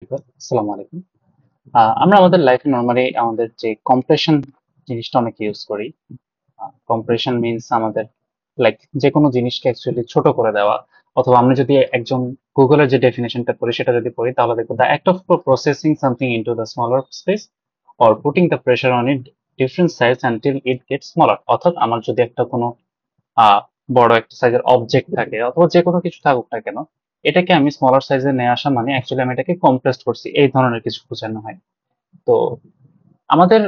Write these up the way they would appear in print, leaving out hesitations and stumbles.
আসসালামু আলাইকুম। আমরা আমাদের লাইফে নরমালি আমাদের যে কম্প্রেশন জিনিসটা অনেক ইউজ করি। কম্প্রেশন মিন্স আমাদের লাইক যে কোনো জিনিসকে অ্যাকচুয়ালি ছোট করে দেওয়া, অথবা আমরা যদি একজন গুগলের যে ডেফিনেশনটা পড়ি সেটা যদি পড়ি তাহলে দেখবো the act of processing something into the smaller space or putting the pressure on it different size until it gets smaller. অর্থাৎ আমার যদি একটা কোনো আহ বড় একটা সাইজের অবজেক্ট থাকে অথবা যে কোনো কিছু থাকুক না কেন, এটাকে আমি স্মলার সাইজে নিয়ে আসা মানে অ্যাকচুয়ালি আমি এটাকে কম্প্রেস করছি, এই ধরনের কিছু বোঝানো হয়। তো আমাদের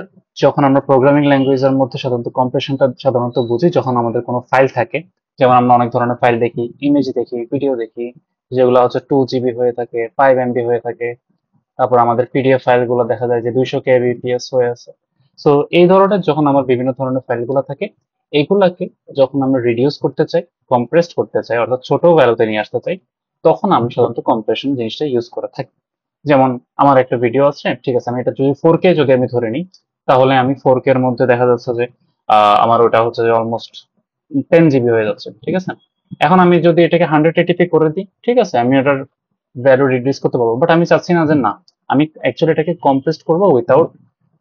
যখন আমরা প্রোগ্রামিং ল্যাঙ্গুয়েজের মধ্যে সাধারণত কম্প্রেশনটা সাধারণত বুঝি যখন আমাদের কোনো ফাইল থাকে। যেমন আমরা অনেক ধরনের ফাইল দেখি, ইমেজ দেখি, ভিডিও দেখি, যেগুলো হচ্ছে 2 GB হয়ে থাকে, 5 MB হয়ে থাকে। তারপর আমাদের পিডিএফ ফাইলগুলো দেখা যায় যে 200 kbps হয়ে আছে। সো এই ধরনের যখন আমার বিভিন্ন ধরনের ফাইলগুলো থাকে, এইগুলাকে যখন আমরা রিডিউস করতে চাই, কম্প্রেস করতে চাই, অর্থাৎ ছোট ভ্যালুতে নিয়ে আসতে চাই, তখন আমি সাধারণত কম্প্রেশন জিনিসটা ইউজ করে থাকি। যেমন আমার একটা ভিডিও আছে, ঠিক আছে, আমি এটা যদি 4K যদি আমি ধরে নিই, তাহলে আমি 4K এর মধ্যে দেখা যাচ্ছে যে আমার ওটা হচ্ছে যে অলমোস্ট 10 GB হয়ে যাচ্ছে, ঠিক আছে। এখন আমি যদি এটাকে 180p করে দিই, ঠিক আছে, আমি এটার ভ্যালু রিডিউস করতে পারবো, বাট আমি চাচ্ছি না যে না, আমি অ্যাকচুয়ালি এটাকে কম্প্রেস করবো without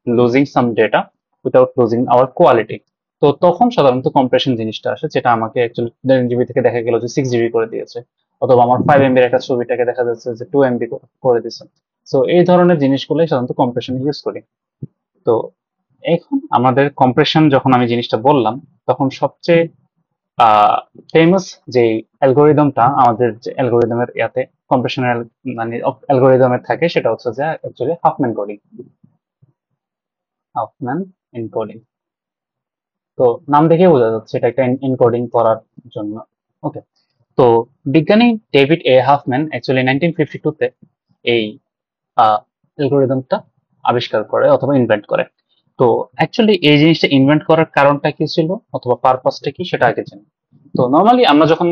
losing some data, without losing our quality. তো তখন সাধারণত কম্প্রেশন জিনিসটা আসে, যেটা আমাকে অ্যাকচুয়ালি 1.5 GB থেকে দেখা গেল যে 6 GB করে দিয়েছে, অথবা আমার 5 MBর একটা ছবিটাকে দেখা যাচ্ছে যে 2 MB করে দিচ্ছে। সো এই ধরনের জিনিসগুলোই সাধারণত কম্প্রেশন ইউজ করি। তো এখন আমাদের কম্প্রেশন যখন আমি জিনিসটা বললাম, তখন সবচেয়ে ফেমাস যে অ্যালগোরিদমটা আমাদের যে অ্যালগোরিদমের ইয়াতে কম্প্রেশনের মানে অ্যালগোরিদমের থাকে, সেটা হচ্ছে যে actually Huffman coding. Huffman encoding. তো নাম দেখে বোঝা যাচ্ছে এটা একটা এনকোডিং করার জন্য। ওকে। তো বিজ্ঞানী ডেভিড এ হাফম্যান অ্যাকচুয়ালি 1952-তে এই অ্যালগোরিদমটা আবিষ্কার করে অথবা ইনভেন্ট করে। তো অ্যাকচুয়ালি এই জিনিসটা ইনভেন্ট করার কারণটা কি ছিল অথবা পারপাসটা কি সেটা আগে জানি। তো নর্মালি আমরা যখন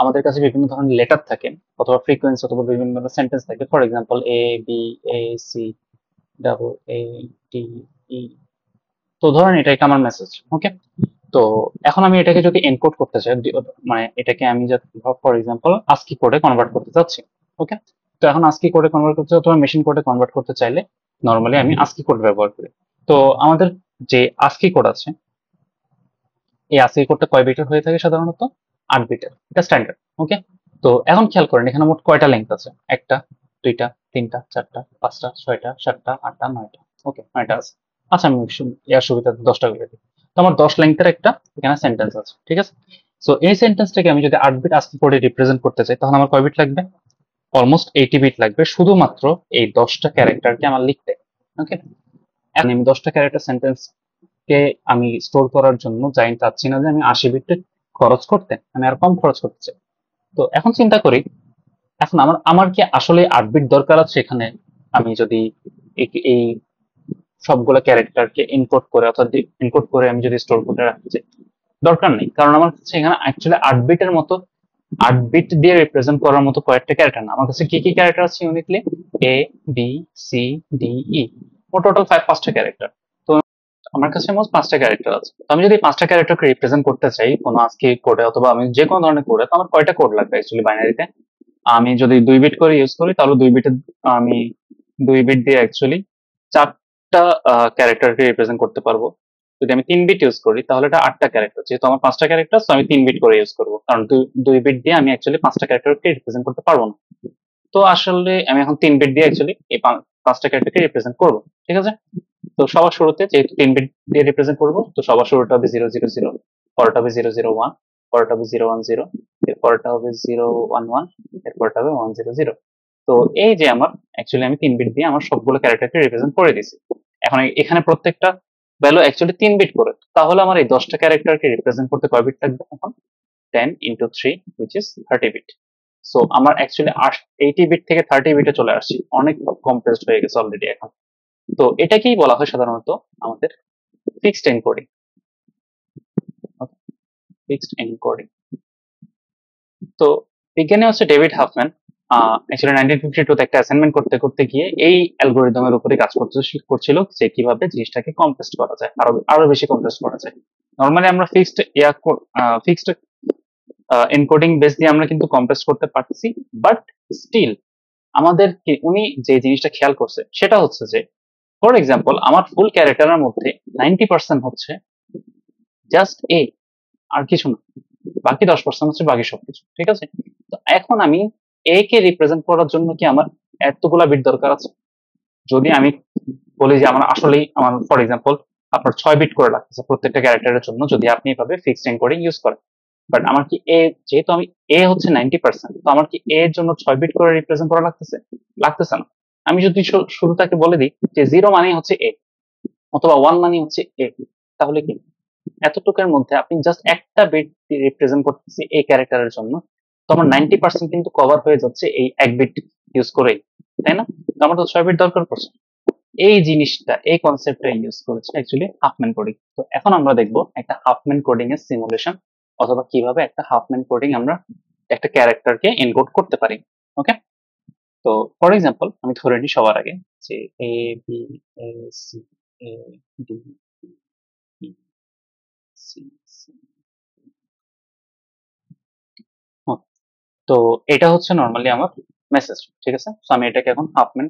আমাদের কাছে বিভিন্ন ধরনের লেটার থাকে অথবা ফ্রিকোয়েন্সি অথবা বিভিন্ন ধরনের সেন্টেন্স থাকে, for example A B A C AA D E, তো ধরেন এটা একটা আমার মেসেজ। ওকে। তো এখন আমি এটাকে যদি এনকোড করতে চাই, মানে এটাকে আমি ফর এক্সাম্পল আস্কি কোডে কনভার্ট করতে চাচ্ছি। ওকে। তো এখন আস্কি কোডে কনভার্ট করতে অথবা মেশিন কোডে কনভার্ট করতে চাইলে নর্মালি আমি আস্কি কোড ব্যবহার করি। তো আমাদের যে আস্কি কোড আছে, এই আস্কি কোডটা কয় বিটের হয়ে থাকে সাধারণত? 8 বিটের, এটা স্ট্যান্ডার্ড। ওকে। তো এখন খেয়াল করেন এখানে মোট কয়টা লেংথ আছে? একটা, দুইটা, তিনটা, চারটা, পাঁচটা, ছয়টা, সাতটা, আটটা, নয়টা। ওকে, নয়টা আছে। আচ্ছা, আমি ইয়ার সুবিধা 10টা করে দিই। তো আমার 10 লেংথের একটা এখানে সেন্টেন্স আছে, ঠিক আছে। সো এই সেন্টেন্সটাকে আমি যদি 8 বিট আস্কি কোডে রিপ্রেজেন্ট করতে চাই, তাহলে আমার কয় বিট লাগবে? অলমোস্ট 80 বিট লাগবে শুধুমাত্র এই 10টা ক্যারেক্টারকে আমার লিখতে। ওকে। এখন আমি 10টা ক্যারেক্টার সেন্টেন্স কে আমি স্টোর করার জন্য চাচ্ছি না যে আমি 80 বিট খরচ করতে, আমি আর কম খরচ করতে চাই। তো এখন চিন্তা করি, এখন আমার আমার কি আসলে 8 বিট দরকার আছে এখানে? আমি যদি এই সবগুলো ক্যারেক্টারকে ইনকোড করে অর্থাৎ ইনকোড করে আমি যদি স্টোর করে রাখতে চাই, দরকার নেই, কারণ আমার কাছে এখানে অ্যাকচুয়ালি 8 বিটের মতো, 8 বিট দিয়ে রিপ্রেজেন্ট করার মতো কয়েকটা ক্যারেক্টার না, আমার কাছে কি কি ক্যারেক্টার আছে ইউনিটলি? A B C D E, ও টোটাল 5টা ক্যারেক্টার। তো আমার কাছে মোট 5টা ক্যারেক্টার আছে। তো আমি যদি 5টা ক্যারেক্টারকে রিপ্রেজেন্ট করতে চাই কোনো আজকে কোডে অথবা আমি যে কোনো ধরনের কোডে, তো আমার কয়টা কোড লাগবে অ্যাকচুয়ালি বাইনারিতে? আমি যদি 2 বিট করে ইউজ করি তাহলে 2 বিটে আমি 2 বিট দিয়ে অ্যাকচুয়ালি 4টা ক্যারেক্টারকে রিপ্রেজেন্ট করতে পারবো। যদি আমি 3 বিট ইউজ করি তাহলে এটা 8টা ক্যারেক্টার, যেহেতু আমার 5টা ক্যারেক্টার, তো আমি 3 বিট করে ইউজ করবো, কারণ 2 বিট দিয়ে আমি অ্যাকচুয়ালি 5টা ক্যারেক্টারকে রিপ্রেজেন্ট করতে পারবো না। তো আসলে আমি এখন 3 বিট দিয়ে অ্যাকচুয়ালি এই 5টা ক্যারেক্টারকে রিপ্রেজেন্ট করবো, ঠিক আছে। তো সবার শুরুতে যেহেতু 3 বিট দিয়ে রিপ্রেজেন্ট করবো, তো সবার শুরুটা হবে 000, পরেরটা হবে 001, পরেরটা হবে 010, এরপরটা হবে 011, এরপরটা হবে 100। তো এই যে আমার অ্যাকচুয়ালি আমি 3 বিট দিয়ে আমার সবগুলো ক্যারেক্টারকে রিপ্রেজেন্ট করে দিছি। এখন এখানে প্রত্যেকটা ভ্যালু অ্যাকচুয়ালি 3 বিট করে, তাহলে আমার এই 10টা ক্যারেক্টারকে রিপ্রেজেন্ট করতে কয় বিট লাগবে এখন? 10 × 3, which is 30 বিট। সো আমার অ্যাকচুয়ালি 80 বিট থেকে 30 বিটে চলে আসছি, অনেক কম্প্রেসড হয়ে গেছে অলরেডি এখন। তো এটাকেই বলা হয় সাধারণত আমাদের ফিক্সড এনকোডিং। Fixed encoding. তো বিজ্ঞানী হচ্ছে ডেভিড হাফম্যান, অ্যাকচুয়ালি 1952 তে একটা অ্যাসাইনমেন্ট করতে করতে গিয়ে এই অ্যালগোরিদমের উপরে কাজ করছিল যে কিভাবে জিনিসটাকে কম্প্রেস করা যায়, আরো আরো বেশি কম্প্রেস করা যায়। নর্মালি আমরা ফিক্সড এনকোডিং বেস দিয়ে আমরা কিন্তু কম্প্রেস করতে পারছি, বাট স্টিল উনি যে জিনিসটা খেয়াল করছে সেটা হচ্ছে যে, ফর এক্সাম্পল আমার ফুল ক্যারেক্টারের মধ্যে 90% হচ্ছে জাস্ট এ, আর কিছু না, বাকি 10% হচ্ছে বাকি সবকিছু, ঠিক আছে? তো এখন আমি এ কে রিপ্রেজেন্ট করার জন্য কি আমার এতগুলা বিট দরকার আছে? যদি আমি বলি যে আমার আসলেই আমার ফর এক্সাম্পল আপনার 6 বিট করে লাগতেছে প্রত্যেকটা ক্যারেক্টারের জন্য, যদি আপনি এভাবে ফিক্সড এনকোডিং ইউজ করেন, বাট আমার কি এ, যেহেতু আমি এ হচ্ছে 90%, তো আমার কি এ এর জন্য 6 বিট করে রিপ্রেজেন্ট করা লাগতেছে? লাগতেছে না। আমি যদি শুরু থেকে বলে দিই যে 0 মানেই হচ্ছে এ, অথবা 1 মানেই হচ্ছে এ, তাহলে কি এতটুকুর মধ্যে আপনি জাস্ট একটা বিট রিপ্রেজেন্ট করতেছি এই ক্যারেক্টারের জন্য, তো আমার 90% কিন্তু কভার হয়ে যাচ্ছে এই এক বিট ইউজ করেই, তাই না? তো আমার তো 6 বিট দরকার পড়ছে। এই জিনিসটা, এই কনসেপ্টটা ইউজ করেছে অ্যাকচুয়ালি হাফম্যান কোডিং। তো এখন আমরা দেখব একটা হাফম্যান কোডিং এর সিমুলেশন, অথবা কিভাবে একটা হাফম্যান কোডিং আমরা একটা ক্যারেক্টারকে এনকোড করতে পারি। ওকে, তো ফর এক্সাম্পল আমি ধরে নিই সবার আগে যে A B A C, A D E C C. তো এটা হচ্ছে নর্মালি আমার মেসেজ, ঠিক আছে? তো আমি এটাকে এখন হাফম্যান,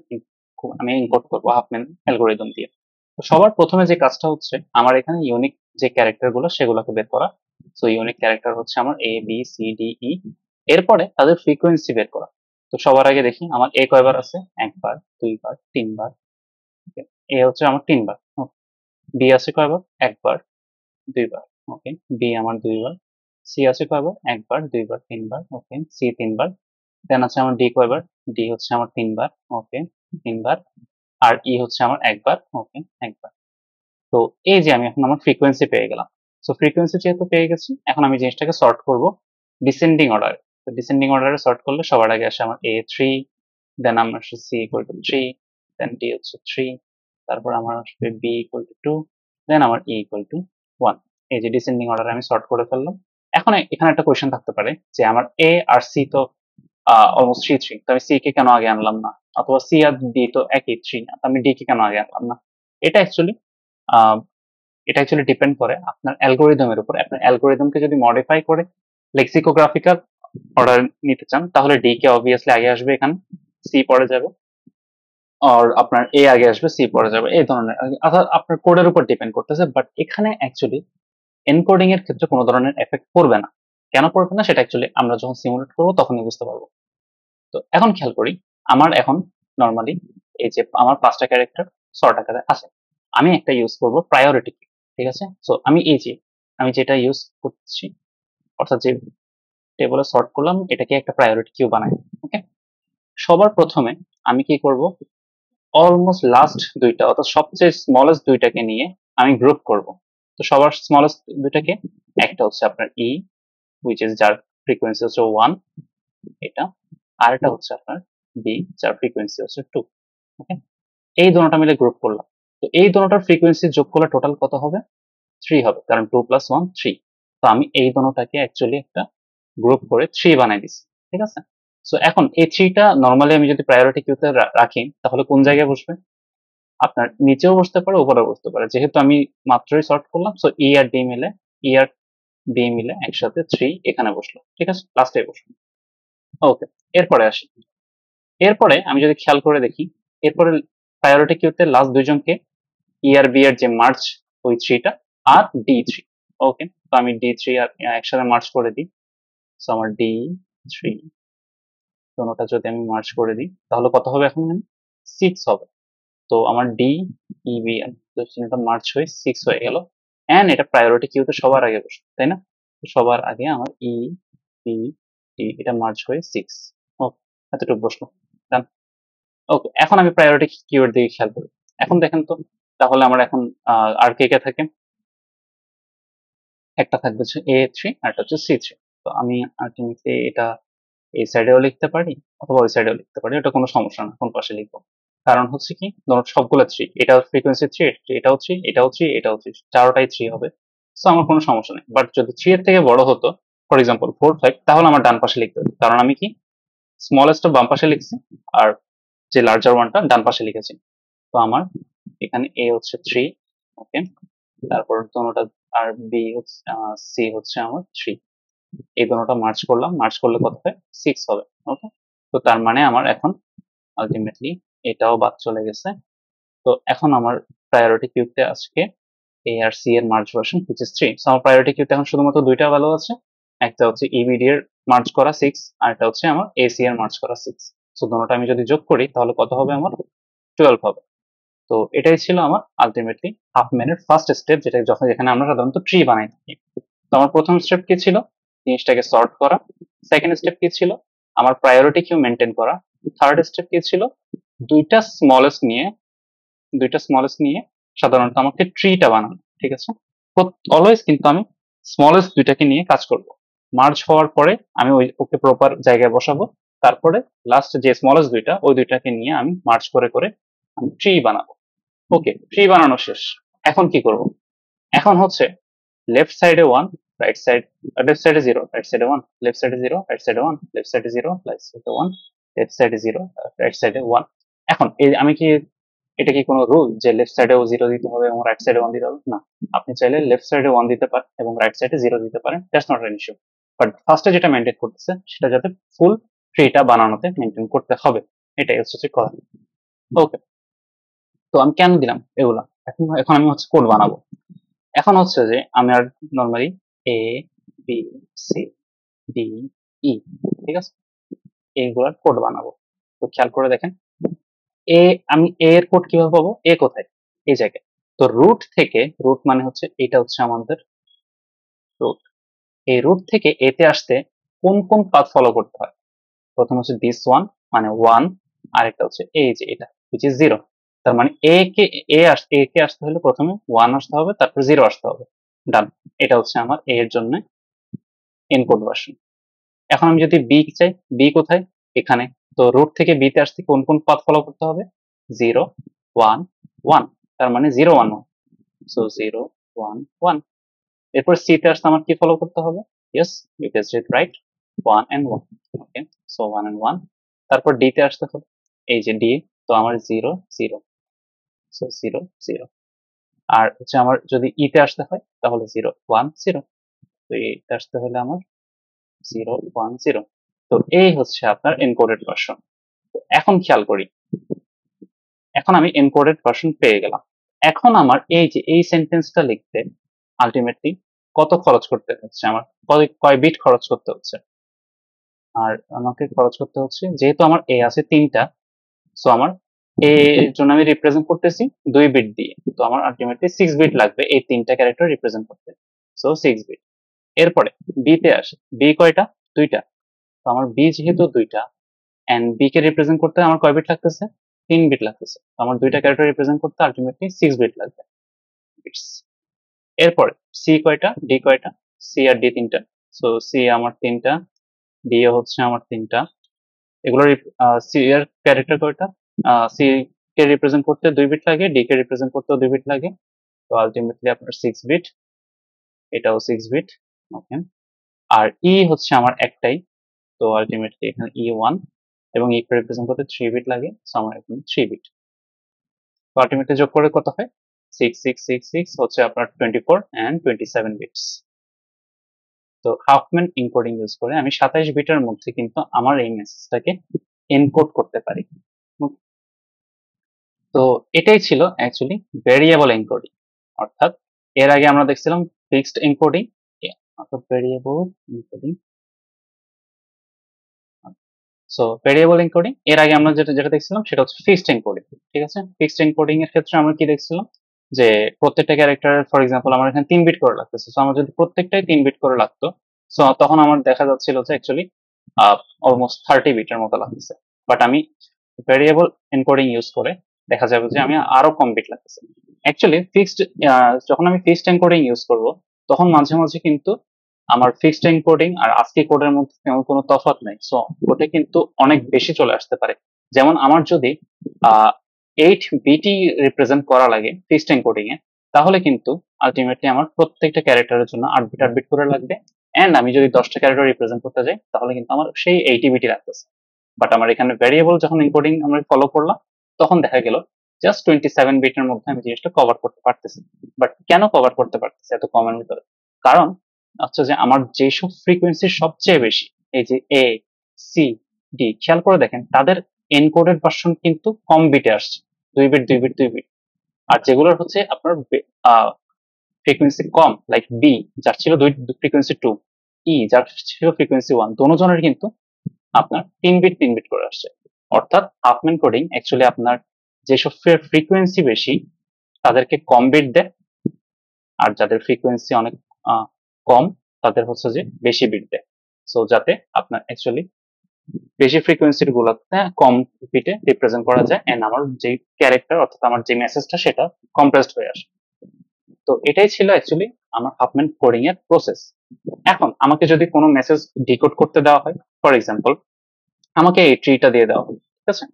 আমি ইনকোড করবো হাফম্যান অ্যালগোরিদম দিয়ে। তো সবার প্রথমে যে কাজটা হচ্ছে আমার এখানে ইউনিক যে ক্যারেক্টার গুলো সেগুলোকে বের করা। তো ইউনিক ক্যারেক্টার হচ্ছে আমার A B C D E, এরপরে তাদের ফ্রিকোয়েন্সি বের করা। তো সবার আগে দেখি আমার এ কয়বার আছে, একবার, দুইবার, তিনবার। এ হচ্ছে আমার তিনবার। বি আছে কয়বার, একবার, দুইবার। ওকে, বি আমার দুইবার। সি আছে কয়বার, একবার, দুইবার, তিনবার। ওকে, সি তিনবার। দেন আছে আমার ডি কয়বার, ডি হচ্ছে আমার তিনবার। ওকে, তিনবার। আর ই হচ্ছে আমার একবার। ওকে, একবার। তো এই যে আমি এখন আমার ফ্রিকোয়েন্সি পেয়ে গেলাম। সো ফ্রিকোয়েন্সি যেহেতু পেয়ে গেছি, এখন আমি জিনিসটাকে সর্ট করব ডিসেন্ডিং অর্ডারে। তো ডিসেন্ডিং অর্ডারে সর্ট করলে সবার আগে আসে আমার এ 3, দেন আমার আসে C equal to 3, then D হচ্ছে 3, তারপর আমার আসবে বি ইকুয়াল টু 2, দেন আমার ই ইকুয়াল টু 1। এই যে ডিসেন্ডিং অর্ডারে আমি সর্ট করে ফেললাম। এখন এখানে একটা কোয়েশ্চেন থাকতে পারে যে আমার এ আর সি তো অলমোস্ট 3 3, তো আমি সি কে কেন আগে আনলাম না? অথবা সি আর ডি তো একই 3 না, তো আমি ডি কে কেন আগে আনলাম না? এটা অ্যাকচুয়ালি এটা অ্যাকচুয়ালি ডিপেন্ড করে আপনার অ্যালগোরিদমের উপর। আপনার অ্যালগোরিদমকে যদি মডিফাই করে লেক্সিকোগ্রাফিক্যাল অর্ডার নিতে চান, তাহলে ডি কে অবভিয়াসলি আগে আসবে, এখানে সি পরে যাবে, আর আপনার এ আগে আসবে, সি পরে যাবে, এই ধরনের অর্থাৎ আপনার কোডের উপর ডিপেন্ড করতেছে। বাট এখানে অ্যাকচুয়ালি এনকোডিং এর ক্ষেত্রে কোনো ধরনের এফেক্ট পড়বে না। কেন পড়বে না সেটা অ্যাকচুয়ালি আমরা যখন সিমুলেট করবো তখনই বুঝতে পারবো। তো এখন খেয়াল করি, আমার এখন নর্মালি এই যে আমার 5টা ক্যারেক্টার সর্ট আকারে আছে, আমি একটা ইউজ করব প্রায়োরিটি, ঠিক আছে? সো আমি এই যে আমি যেটা ইউজ করছি, অর্থাৎ যে টেবলে সর্ট করলাম এটাকে একটা প্রায়োরিটি কিউ বানাই। ওকে, সবার প্রথমে আমি কি করব, অলমোস্ট লাস্ট দুইটা অর্থাৎ সবচেয়ে স্মলেস্ট দুইটাকে নিয়ে আমি গ্রুপ করব। তো সবার স্মলেস্ট দুইটাকে, একটা হচ্ছে আপনার ই, হুইচ ইজ যার ফ্রিকোয়েন্সি হচ্ছে 1, এটা, আর এটা হচ্ছে আপনার বি, যার ফ্রিকোয়েন্সি হচ্ছে 2। ওকে, এই দুটোটা মিলে গ্রুপ করলাম। তো এই দুটোটার ফ্রিকোয়েন্সি যোগ করলে টোটাল কত হবে? 3 হবে, কারণ 2 + 1 3। তো আমি এই দুটোটাকে অ্যাকচুয়ালি একটা গ্রুপ করে 3 বানাই দিছি, ঠিক আছে? সো এখন এই 3টা নরমালি আমি যদি প্রায়োরিটি কিউতে রাখি তাহলে কোন জায়গায় বসবে? আপনার নিচেও বসতে পারে, উপরেও বসতে পারে। যেহেতু আমি মাত্রই সর্ট করলাম, সো ই আর ডি মিলে, ই আর বি মিলে একসাথে 3 এখানে বসলো, ঠিক আছে? লাস্টে বসলো। ওকে, এরপরে আসি। এরপরে আমি যদি খেয়াল করে দেখি, এরপরে প্রায়োরিটি কিউতে লাস্ট দুইজনকে ই আর বি এর যে মার্জ, ওই 3টা, আর ডি 3। ওকে, তো আমি ডি 3 আর একসাথে মার্জ করে দিই। সো আমার ডি 3 দোনোটা যদি আমি মার্জ করে দিই তাহলে কত হবে এখন এখানে? 6 হবে। তো আমার ডি ই বি তিনটা মার্জ হয়ে 6 হয়ে গেল। এন্ড এটা প্রায়োরিটি কিউতে সবার আগে বসে, তাই না? তো সবার আগে আমার ই বি ডি এটা মার্জ হয়ে 6। ওকে, এতটুকু বসলো। Done. ওকে, এখন আমি প্রায়োরিটি কিউয়ের দিকে খেয়াল করি। এখন দেখেন তো, তাহলে আমার এখন আর কে কে থাকে? একটা থাকবে হচ্ছে এ 3 আর একটা হচ্ছে সি 3। তো আমি আলটিমেটলি এটা এই সাইডেও লিখতে পারি অথবা ওই সাইডেও লিখতে পারি, এটা কোনো সমস্যা না কোন পাশে লিখবো। কারণ হচ্ছে কি, ধরো সবগুলো 3, এটাও ফ্রিকোয়েন্সি 3, এটাও 3, এটাও 3, এটাও 3, চারোটাই 3 হবে। সো আমার কোনো সমস্যা নেই। বাট যদি 3 এর থেকে বড় হতো, ফর এক্সাম্পল 4 5, তাহলে আমার ডান পাশে লিখতে হতো। কারণ আমি কি স্মলেস্টটা বাম পাশে লিখছি, আর যে লার্জার ওয়ানটা ডান পাশে লিখেছি। তো আমার এখানে এ হচ্ছে 3, ওকে, তারপর দোনোটা, আর বি হচ্ছে সি হচ্ছে আমার 3। এই দোনোটা মার্চ করলাম, মার্চ করলে কত হয়? 6 হবে। ওকে, তো তার মানে আমার এখন আলটিমেটলি এটাও বাদ চলে গেছে। তো এখন আমার প্রায়োরিটি কিউতে আজকে এ আর সি এর merge version which is 3। So আমার প্রায়োরিটি কিউতে এখন শুধুমাত্র দুইটা ভ্যালু আছে, একটা হচ্ছে ইবিডি এর মার্জ করা 6 আর একটা হচ্ছে আমার এসি এর মার্জ করা 6। সো দুটোটা আমি যদি যোগ করি তাহলে কত হবে, আমার 12 হবে। তো এটাই ছিল আমার আলটিমেটলি হাফম্যানের ফার্স্ট স্টেপ, যেটা যখন যেখানে আমরা সাধারণত ট্রি বানাই থাকি। তো আমার প্রথম স্টেপ কি ছিল, জিনিসটাকে সর্ট করা। সেকেন্ড স্টেপ কি ছিল, আমার প্রায়োরিটি কিউ মেনটেন করা। থার্ড স্টেপ কি ছিল, দুইটা স্মলেস্ট নিয়ে সাধারণত আমাকে ট্রিটা বানানো, ঠিক আছে। অলওয়েজ কিন্তু আমি স্মলেস্ট দুইটাকে নিয়ে কাজ করব। মার্জ হওয়ার পরে আমি ওকে প্রপার জায়গায় বসাবো, তারপরে লাস্ট যে স্মলেস্ট দুইটা ওই দুইটাকে নিয়ে আমি মার্জ করে করে আমি ট্রি বানাবো। ওকে, ট্রি বানানো শেষ। এখন কি করব, এখন হচ্ছে লেফট সাইডে 1, রাইট সাইড লেফট সাইডে 0, রাইট সাইডে 1, লেফট সাইডে 0, রাইট সাইডে 1, লেফট সাইডে 0, রাইট সাইডে 1, লেফট সাইডে 0, রাইট সাইডে 1। এখন এই আমি কি, এটা কি কোনো রুল যে লেফট সাইডেও 0 দিতে হবে এবং রাইট সাইডে 1 দিতে হবে? না, আপনি চাইলে লেফট সাইডে 1 দিতে পারেন এবং রাইট সাইডে 0 দিতে পারেন, that's not an issue. But ফার্স্টে যেটা মেনটেন করতেছে সেটা যাতে ফুল ট্রিটা বানানোতে মেনটেন করতে হবে, এটাই হচ্ছে কথা। ওকে, তো আমি কেন দিলাম এগুলা, এখন এখন আমি হচ্ছে কোড বানাবো। এখন হচ্ছে যে আমি আর normally A B C D E, ঠিক আছে, এইগুলার কোড বানাবো। তো খেয়াল করে দেখেন, এ আমি এ এর কোড কিভাবে পাবো, এ কোথায়, এই জায়গায়। তো রুট থেকে, রুট মানে হচ্ছে এটা হচ্ছে আমাদের রুট, এই রুট থেকে এতে আসতে কোন কোন পাথ ফলো করতে হয়। প্রথম হচ্ছে দিস ওয়ান মানে 1, আরেকটা হচ্ছে এই যে এটা which is 0। তার মানে এ কে আসতে হলে প্রথমে 1 আসতে হবে, তারপর 0 আসতে হবে। ডান, এটা হচ্ছে আমার এ এর জন্য এনকোড ভার্সন। এখন আমি যদি বি চাই, বি কোথায়, এখানে। তো রুট থেকে বি তে আসতে কোন কোন পাথ ফলো করতে হবে, 0 1 1, তার মানে 0 1 1। সো 0 1 1। এরপর সি তে আসতে আমার কি ফলো করতে হবে, yes you guessed it right, 1 and 1। Okay, so 1 and 1। তারপর ডি তে আসতে হবে, এই যে ডি, তো আমার 0 0, সো 0 0। আর হচ্ছে আমার যদি ই তে আসতে হয় তাহলে 0 1 0, তো এইতে আসতে হলে আমার 0 1 0। তো এই হচ্ছে আপনার এনকোডেড ভার্সন। এখন খেয়াল করি, এখন আমি এনকোডেড ভার্সন পেয়ে গেলাম। এখন আমার এই যে এই সেন্টেন্সটা লিখতে আলটিমেটলি কত খরচ করতে হচ্ছে, আমার কয় বিট খরচ করতে হচ্ছে। আর আমাকে খরচ করতে হচ্ছে, যেহেতু আমার এ আছে 3টা, সো আমার এ এর জন্য আমি রিপ্রেজেন্ট করতেছি 2 বিট দিয়ে, তো আমার আলটিমেটলি 6 বিট লাগবে এই 3টা ক্যারেক্টার রিপ্রেজেন্ট করতে। So 6 bit. এরপরে বি তে আসে, বি কয়টা, 2টা। তো আমার বি যেহেতু 2টা এন্ড বি কে রিপ্রেজেন্ট করতে আমার কয় বিট লাগতেছে, 3 বিট লাগতেছে। তো আমার 2টা ক্যারেক্টার রিপ্রেজেন্ট করতে আলটিমেটলি 6 বিট লাগবে। এরপরে সি কয়টা, ডি কয়টা, সি আর ডি 3টা। সো সি আমার 3টা, ডি হচ্ছে আমার 3টা। এগুলোর সি এর ক্যারেক্টার কয়টা, সি কে রিপ্রেজেন্ট করতে 2 বিট লাগে, ডি কে রিপ্রেজেন্ট করতেও 2 বিট লাগে। তো আলটিমেটলি আপনার 6 বিট, এটাও 6 বিট। ওকে, আর ই হচ্ছে আমার একটাই, তো আলটিমেটলি এখানে ই 1 এবং ই কে রিপ্রেজেন্ট করতে 3 বিট লাগে, সো আমার এখানে 3 বিট। তো আলটিমেটলি যোগ করে কত হয়, 6 6 6 6 হচ্ছে আপনার 24 and 27 বিটস। তো হাফম্যান এনকোডিং ইউজ করে আমি 27 বিটের মধ্যে কিন্তু আমার এই মেসেজটাকে এনকোড করতে পারি। তো এটাই ছিল অ্যাকচুয়ালি ভেরিয়েবল এনকোডিং। অর্থাৎ এর আগে আমরা দেখছিলাম ফিক্সড এনকোডিং, অর্থাৎ variable encoding. So variable encoding এর আগে আমরা যেটা যেটা দেখছিলাম সেটা হচ্ছে ফিক্সড এনকোডিং, ঠিক আছে। ফিক্সড এনকোডিং এর ক্ষেত্রে আমরা কি দেখছিলাম, যে প্রত্যেকটা ক্যারেক্টার, ফর এক্সাম্পল আমার এখানে 3 বিট করে লাগতেছে, সো আমার যদি প্রত্যেকটাই 3 বিট করে লাগতো, সো তখন আমার দেখা যাচ্ছিল যে অ্যাকচুয়ালি অলমোস্ট 30 বিটের মতো লাগতেছে। বাট আমি ভেরিয়েবল এনকোডিং ইউজ করে দেখা যাবে যে আমি আরো কম বিট লাগতেছে। অ্যাকচুয়ালি ফিক্সড, যখন আমি ফিক্সড এনকোডিং ইউজ করব তখন মাঝে মাঝে কিন্তু আমার ফিক্সড এনকোডিং আর আস্কি কোডের মধ্যে তেমন কোনো তফাৎ নাই, সো ওটা কিন্তু অনেক বেশি চলে আসতে পারে। যেমন আমার যদি 8 বিটি রিপ্রেজেন্ট করা লাগে ফিক্সড এনকোডিং এ, তাহলে কিন্তু আলটিমেটলি আমার প্রত্যেকটা ক্যারেক্টারের জন্য 8 বিট 8 বিট করে লাগবে। এন্ড আমি যদি 10টা ক্যারেক্টার রিপ্রেজেন্ট করতে যাই তাহলে কিন্তু আমার সেই 80 বিটি লাগতেছে। বাট আমার এখানে ভ্যারিয়েবল যখন এনকোডিং আমরা ফলো করলাম, তখন দেখা গেল জাস্ট 27 বিটের মধ্যে আমি জিনিসটা কভার করতে পারতেছি। বাট কেন কভার করতে পারতেছি এত কমের ভিতরে, কারণ হচ্ছে যে আমার যেসব ফ্রিকোয়েন্সি সবচেয়ে বেশি, এই যে এ সি ডি, খেয়াল করে দেখেন তাদের এনকোডেড ভার্সন কিন্তু কম বিটে আসছে, 2 বিট 2 বিট 2 বিট। আর যেগুলোর হচ্ছে আপনার ফ্রিকোয়েন্সি কম, লাইক বি যার ছিল ফ্রিকোয়েন্সি 2, ই যার ছিল ফ্রিকোয়েন্সি 1, দোনো জনের কিন্তু আপনার 3 বিট 3 বিট করে আসছে। অর্থাৎ হাফম্যান কোডিং অ্যাকচুয়ালি আপনার যেসব ফ্রিকোয়েন্সি বেশি তাদেরকে কম বিট দেয়, আর যাদের ফ্রিকোয়েন্সি অনেক কম তাদের হচ্ছে যে বেশি বিট দেয়। সো যাতে আপনার অ্যাকচুয়ালি বেশি ফ্রিকোয়েন্সির গুলোতে কম বিটে রিপ্রেজেন্ট করা যায়, এন্ড আমার যে ক্যারেক্টার অর্থাৎ আমার যে মেসেজটা সেটা কম্প্রেসড হয়ে আসে। তো এটাই ছিল অ্যাকচুয়ালি আমার হাফম্যান কোডিং এর প্রসেস। এখন আমাকে যদি কোনো মেসেজ ডিকোড করতে দেওয়া হয়, ফর এক্সাম্পল আমাকে এই ট্রিটা দিয়ে দেওয়া হয়, ঠিক আছে?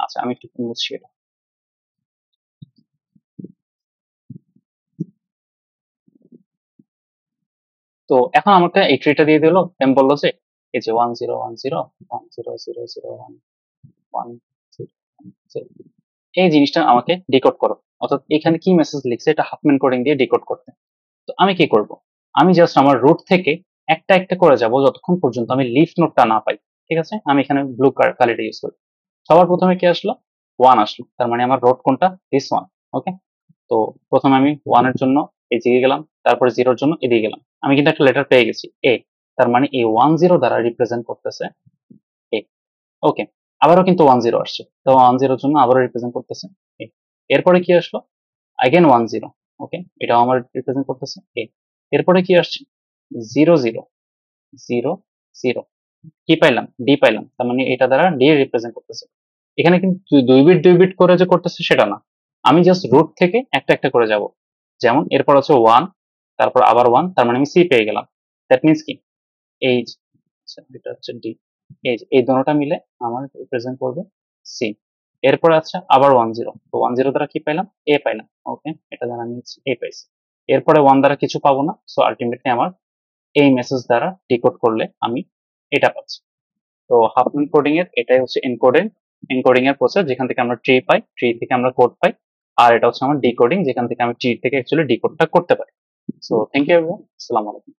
আচ্ছা আমি একটু মুছছি এটা। তো এখন আমাকে এই ট্রিটা দিয়ে দিল, এম বললো যে এই যে 1010 1001 এই জিনিসটা আমাকে ডিকোড করো। অর্থাৎ এখানে কি মেসেজ লিখছে এটা হাফম্যান কোডিং দিয়ে ডিকোড করতে। তো আমি কি করব? আমি জাস্ট আমার রুট থেকে একটা একটা করে যাব যতক্ষণ পর্যন্ত আমি লিফ নোডটা না পাই। ঠিক আছে, আমি এখানে ব্লু কালিটা ইউজ করি। সবার প্রথমে কি আসলো? 1 আসলো, তার মানে আমার রোড কোনটা? This one. ওকে, তো প্রথমে আমি 1 এর জন্য এদিকে গেলাম, তারপরে 0 এর জন্য এদিকে গেলাম। আমি কিন্তু একটা লেটার পেয়ে গেছি, এ। তার মানে এই 10 দ্বারা রিপ্রেজেন্ট করতেছে এ। ওকে, আবারও কিন্তু 10 আসছে, তো 10 এর জন্য আবারও রিপ্রেজেন্ট করতেছে এ। এরপরে কি আসলো? again 10। ওকে, এটাও আমার রিপ্রেজেন্ট করতেছে এ। এরপরে কি আসছে? 0 0 0 0। কি পাইলাম? ডি পাইলাম, তার মানে এটা দ্বারা ডি রিপ্রেজেন্ট করতেছে। এখানে কিন্তু 2 বিট 2 বিট করে যে করতেছে সেটা না, আমি জাস্ট রুট থেকে একটা একটা করে যাব। যেমন এরপর হচ্ছে 1, তারপর আবার 1, তার মানে আমি সি পেয়ে গেলাম। দ্যাট মিনস কি? এই যে, আচ্ছা, এটা হচ্ছে ডি, এই দুটোটা মিলে আমার রিপ্রেজেন্ট করবে সি। এরপর আচ্ছা আবার 10, তো 10 দ্বারা কি পাইলাম? এ পাইলাম। ওকে, এটা দ্বারা আমি এ পাইছি। এরপরে 1 দ্বারা কিছু পাবো না, সো আলটিমেটলি আমার এই মেসেজ দ্বারা ডিকোড করলে আমি এটা পাচ্ছি। তো হাফম্যান কোডিং এর এটাই হচ্ছে এনকোডিং এর প্রসেস, যেখান থেকে আমরা ট্রি পাই, ট্রি থেকে আমরা কোড পাই। আর এটা হচ্ছে আমার ডিকোডিং, যেখান থেকে আমি ট্রি থেকে অ্যাকচুয়ালি ডিকোডটা করতে পারি। সো থ্যাংক ইউ এভরিওয়ান, আসসালামু আলাইকুম।